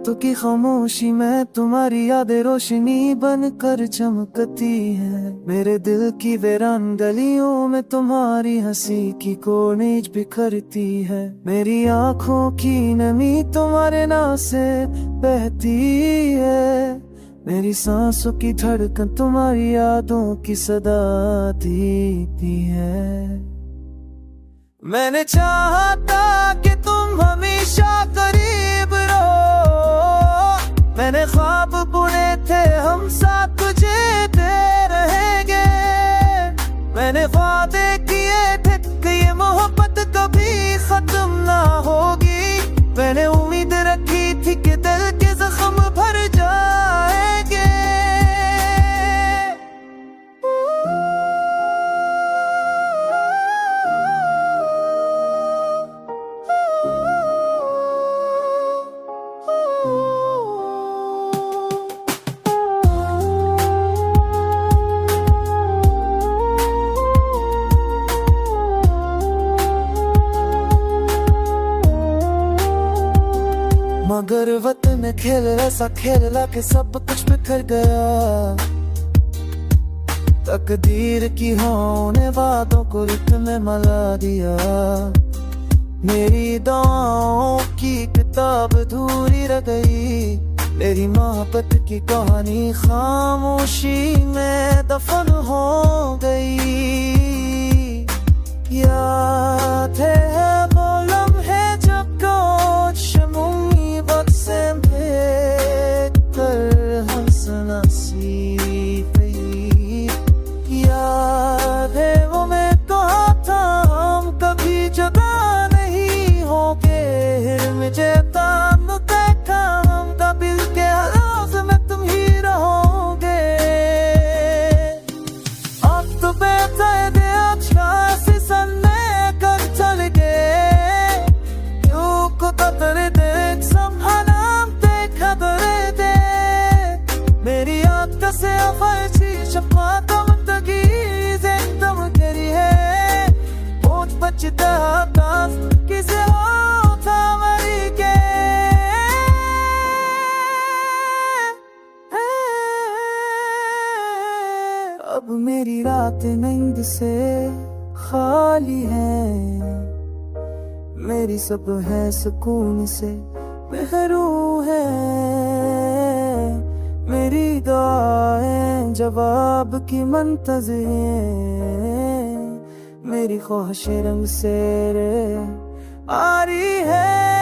रातों की खामोशी में तुम्हारी यादें रोशनी बनकर चमकती है। मेरे दिल की वीरान गलियों में तुम्हारी हंसी की कोनेज बिखरती है। मेरी आंखों की नमी तुम्हारे नाम से बहती है। मेरी सांसों की धड़कन तुम्हारी यादों की सदा देती है। मैंने चाहा था कि तुम हमेशा करीब रहो। मैंने ख्वाब बुने थे हम साथ तुझे दे रहेंगे। मैंने वादे किए थे कि ये मोहब्बत कभी खत्म ना होगी। मैंने उम्मीद रखी थी कि दिल के जख्म भर जाएंगे। मगर वतन खेल ऐसा खेला कि सब कुछ बिखर गया। तकदीर की होने वादों को रुत में मला दिया। मेरी दुआओं की किताब अधूरी रह गई। मेरी मोहब्बत की कहानी खामोशी में दफन हो गई। याद है वो लम्हे जब कुछ मुसीबत से भेद कर हंसना सीख गई। याद है वो मैं कहा था हम कभी जुदा नहीं होंगे। मुझे तान देखा हम कभी के हालात में तुम ही रहोगे। अब तो बेहतर अच्छा से सन्ने कर चल गए। क्यों को कतर देख संभाला देखा दरे दे। मेरी याद का से अफायची शपा कम तकी जिंदम करी है। पहुंच बचता दास किसे होता मरी के। अब मेरी रात नींद से खाली है। मेरी सब है सुकून से महरूम है। मेरी दुआएं जवाब की मुंतज़िर हैं। मेरी ख्वाहिश रंग से आ रही है।